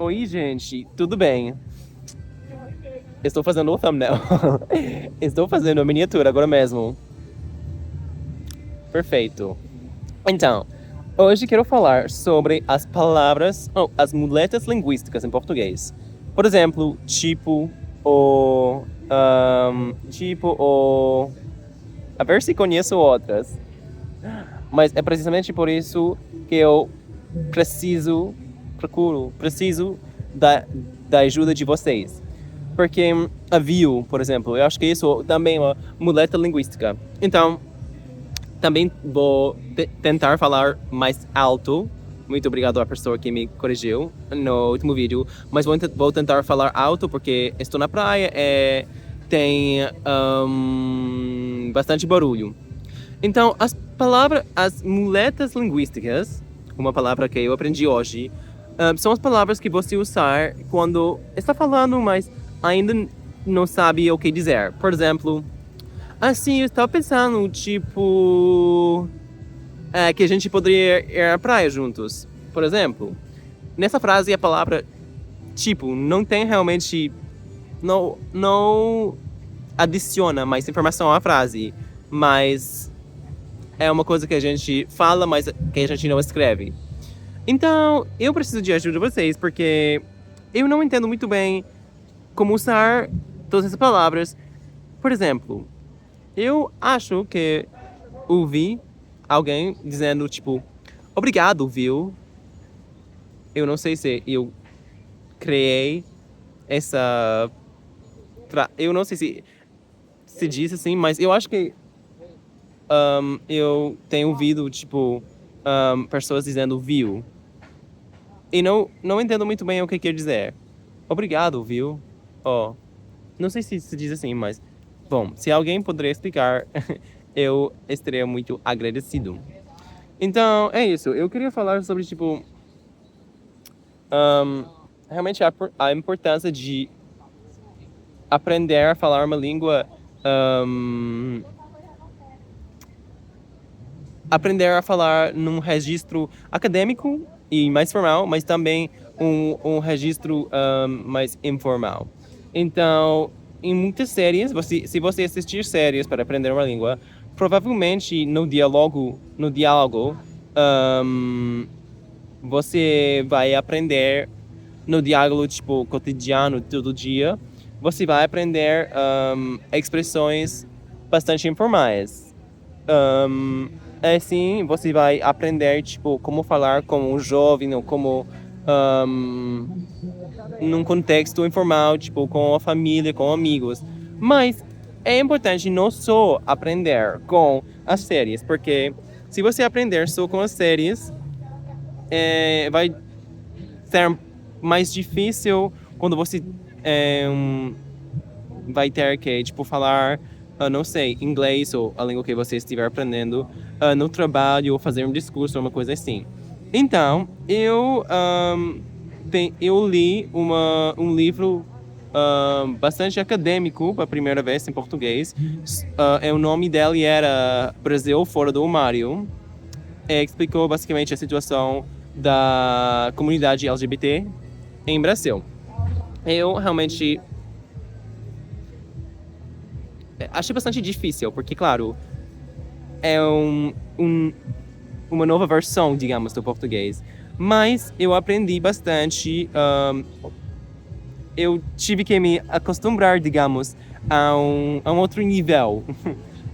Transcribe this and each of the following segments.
Oi, gente, tudo bem? Estou fazendo o thumbnail. Estou fazendo a miniatura agora mesmo. Perfeito. Então, hoje quero falar sobre as palavras, as muletas linguísticas em português. Por exemplo, A ver se conheço outras. Mas é precisamente por isso que eu preciso da ajuda de vocês. Porque a view, por exemplo, eu acho que isso também é uma muleta linguística. Então, também vou tentar falar mais alto. Muito obrigado à pessoa que me corrigiu no último vídeo. Mas vou tentar falar alto porque estou na praia e tem bastante barulho. Então, as muletas linguísticas, uma palavra que eu aprendi hoje, são as palavras que você usar quando está falando, mas ainda não sabe o que dizer. Por exemplo, assim, eu estava pensando, que a gente poderia ir à praia juntos. Por exemplo, nessa frase a palavra tipo não tem realmente, não adiciona mais informação à frase, mas é uma coisa que a gente fala, mas que a gente não escreve. Então, eu preciso de ajuda de vocês, porque eu não entendo muito bem como usar todas essas palavras. Por exemplo, eu acho que ouvi alguém dizendo, obrigado, viu? Eu não sei se eu criei essa... Eu não sei se diz assim, mas eu acho que eu tenho ouvido, pessoas dizendo viu. E não entendo muito bem o que quer dizer. Obrigado, viu? Ó, não sei se diz assim, mas... Bom, se alguém poderia explicar, eu estaria muito agradecido. Então, é isso. Eu queria falar sobre, realmente a importância de aprender a falar uma língua... aprender a falar num registro acadêmico e mais formal, mas também um registro mais informal. Então, em muitas séries, se você assistir séries para aprender uma língua, provavelmente no diálogo, você vai aprender no diálogo cotidiano, todo dia, você vai aprender expressões bastante informais. Assim, você vai aprender, como falar como um jovem, ou como num contexto informal, com a família, com amigos. Mas é importante não só aprender com as séries, porque se você aprender só com as séries, vai ser mais difícil quando você vai ter que, falar, não sei, inglês ou a língua que você estiver aprendendo no trabalho ou fazer um discurso ou uma coisa assim. Então, eu li um livro bastante acadêmico pela primeira vez em português. O nome dele era Brasil Fora do Armário. Explicou basicamente a situação da comunidade LGBT em Brasil. Eu realmente achei bastante difícil, porque, claro, é uma nova versão, digamos, do português. Mas eu aprendi bastante. Eu tive que me acostumbrar, digamos, a um outro nível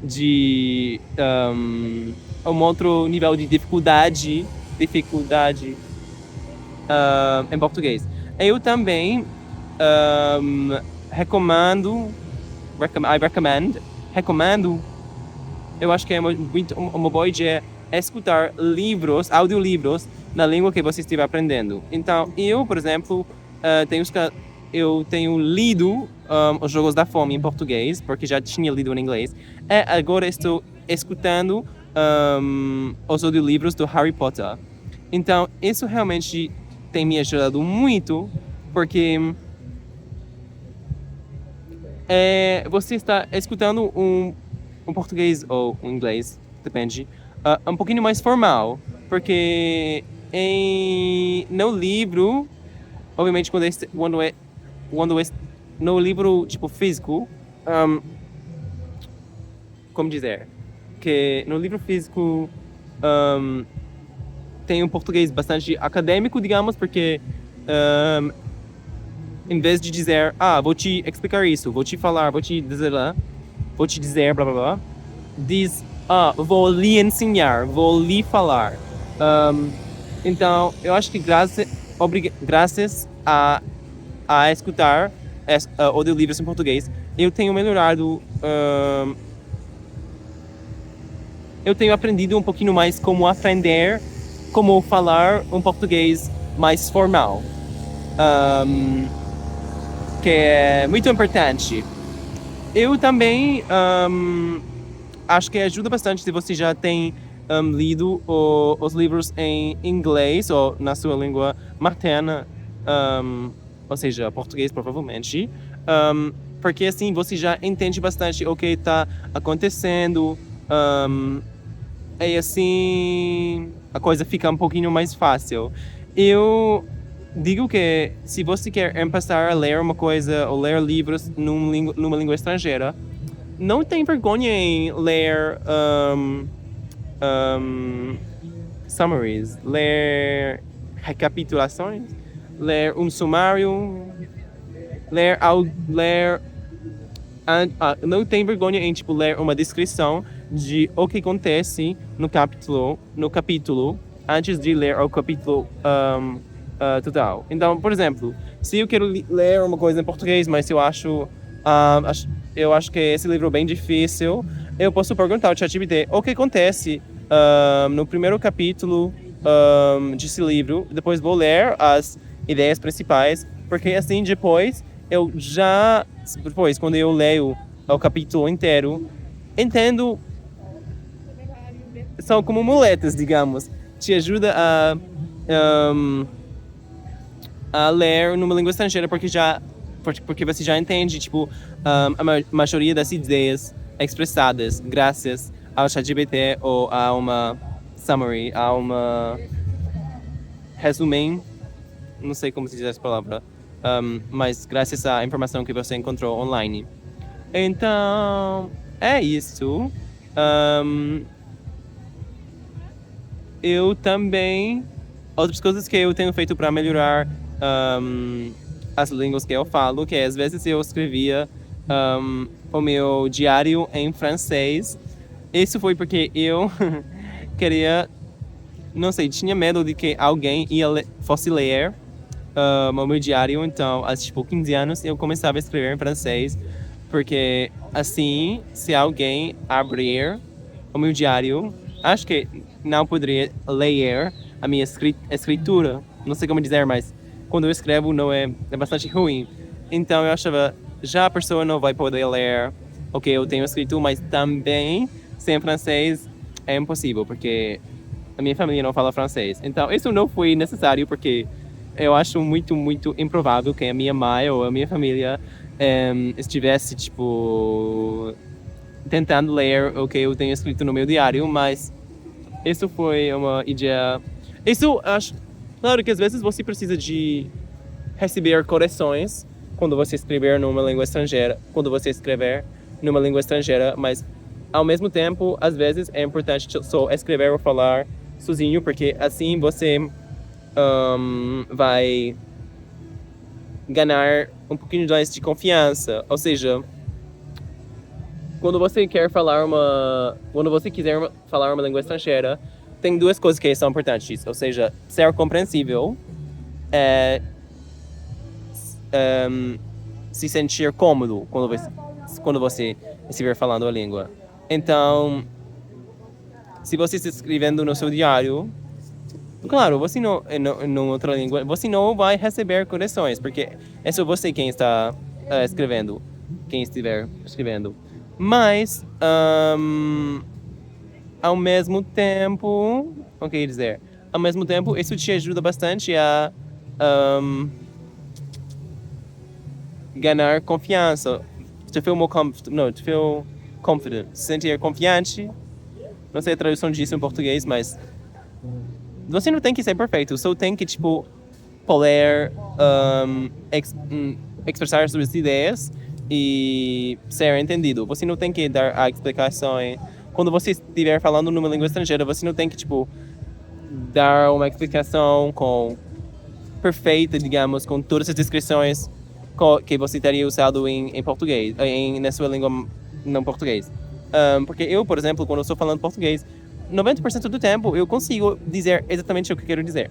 de... a um outro nível de dificuldade em português. Eu também recomendo, eu acho que é uma boa ideia escutar audiolivros na língua que você estiver aprendendo. Então, eu, por exemplo, eu tenho lido Os Jogos da Fome em português, porque já tinha lido em inglês. E agora estou escutando os audiolivros do Harry Potter. Então, isso realmente tem me ajudado muito, porque você está escutando um português ou um inglês, depende, um pouquinho mais formal, porque no livro obviamente, quando é no livro, tipo, físico, como dizer, que no livro físico tem um português bastante acadêmico, digamos, porque em vez de dizer, vou te explicar isso, vou te falar, vou te dizer lá, vou te dizer, blá blá blá, diz, vou lhe ensinar, vou lhe falar. Então, eu acho que graças a escutar audiolivros em português, eu tenho melhorado, eu tenho aprendido um pouquinho mais como falar um português mais formal, que é muito importante. Eu também acho que ajuda bastante se você já tem lido os livros em inglês ou na sua língua materna, ou seja, português provavelmente, porque assim você já entende bastante o que está acontecendo, e assim a coisa fica um pouquinho mais fácil. Eu digo que se você quer começar a ler uma coisa ou ler livros numa língua estrangeira, não tem vergonha em ler summaries, ler recapitulações, ler um sumário, não tem vergonha em tipo ler uma descrição de o que acontece no capítulo antes de ler o capítulo total. Então, por exemplo, se eu quero ler uma coisa em português, mas eu acho que esse livro é bem difícil, eu posso perguntar ao ChatGPT o que acontece no primeiro capítulo desse livro, depois vou ler as ideias principais, porque assim depois quando eu leio o capítulo inteiro, entendo, são como muletas, digamos, te ajuda a ler numa língua estrangeira, porque você já entende, tipo, a maioria das ideias expressadas graças ao ChatGPT ou a uma summary, a uma resumen, não sei como se diz essa palavra, mas graças à informação que você encontrou online. Então, é isso. Eu também... Outras coisas que eu tenho feito para melhorar as línguas que eu falo, que às vezes eu escrevia o meu diário em francês. Isso foi porque eu queria... Não sei, tinha medo de que alguém fosse ler o meu diário. Então, há tipo 15 anos, eu começava a escrever em francês. Porque assim, se alguém abrir o meu diário, acho que não poderia ler a minha escritura. Não sei como dizer, mas quando eu escrevo não é bastante ruim. Então eu achava, já a pessoa não vai poder ler o que eu tenho escrito, mas também sem francês é impossível, porque a minha família não fala francês. Então isso não foi necessário, porque eu acho muito, muito improvável que a minha mãe ou a minha família estivesse, tipo, tentando ler o que eu tenho escrito no meu diário, mas isso foi uma ideia... Isso, acho... Claro que às vezes você precisa de receber correções quando você escrever numa língua estrangeira, mas ao mesmo tempo, às vezes é importante só escrever ou falar sozinho, porque assim você vai ganhar um pouquinho mais de confiança. Ou seja, quando você quiser falar uma língua estrangeira, tem duas coisas que são importantes. Ou seja, ser compreensível, se sentir cômodo quando você estiver falando a língua. Então, se você está escrevendo no seu diário, claro, você não, em outra língua, você não vai receber correções, porque é só você quem está escrevendo, quem estiver escrevendo. Mas, ao mesmo tempo, o que dizer? Ao mesmo tempo, isso te ajuda bastante a ganhar confiança. To feel confident. Se sentir confiante. Não sei a tradução disso em português, mas você não tem que ser perfeito, só tem que, tipo, poder expressar suas ideias e ser entendido. Você não tem que dar a explicação. Quando você estiver falando numa língua estrangeira, você não tem que, tipo, dar uma explicação perfeita, digamos, com todas as descrições que você teria usado em português, na sua língua não português. Porque eu, por exemplo, quando eu estou falando português, 90% do tempo eu consigo dizer exatamente o que eu quero dizer.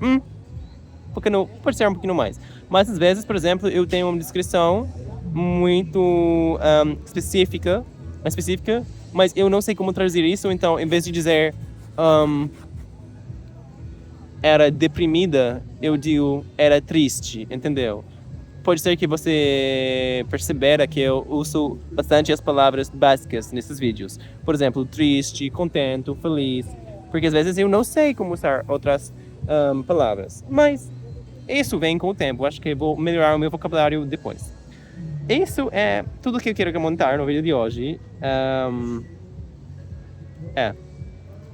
Porque não, pode ser um pouquinho mais. Mas às vezes, por exemplo, eu tenho uma descrição muito específica, mas eu não sei como traduzir isso, então em vez de dizer era deprimida, eu digo era triste, entendeu? Pode ser que você percebera que eu uso bastante as palavras básicas nesses vídeos. Por exemplo, triste, contente, feliz. Porque às vezes eu não sei como usar outras palavras. Mas isso vem com o tempo. Acho que vou melhorar o meu vocabulário depois. Isso é tudo que eu quero comentar no vídeo de hoje.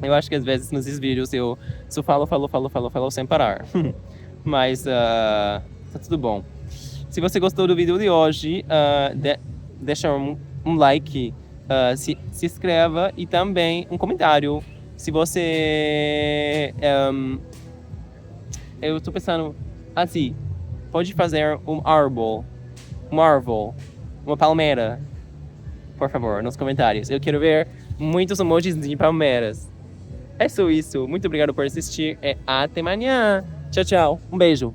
Eu acho que às vezes nesses vídeos eu só falo sem parar. Mas tá tudo bom. Se você gostou do vídeo de hoje, deixa um like, se inscreva e também um comentário. Se você... eu estou pensando assim, pode fazer um árvore, uma palmeira, por favor, nos comentários. Eu quero ver muitos emojis de palmeiras. É só isso. Muito obrigado por assistir e até amanhã. Tchau, tchau. Um beijo.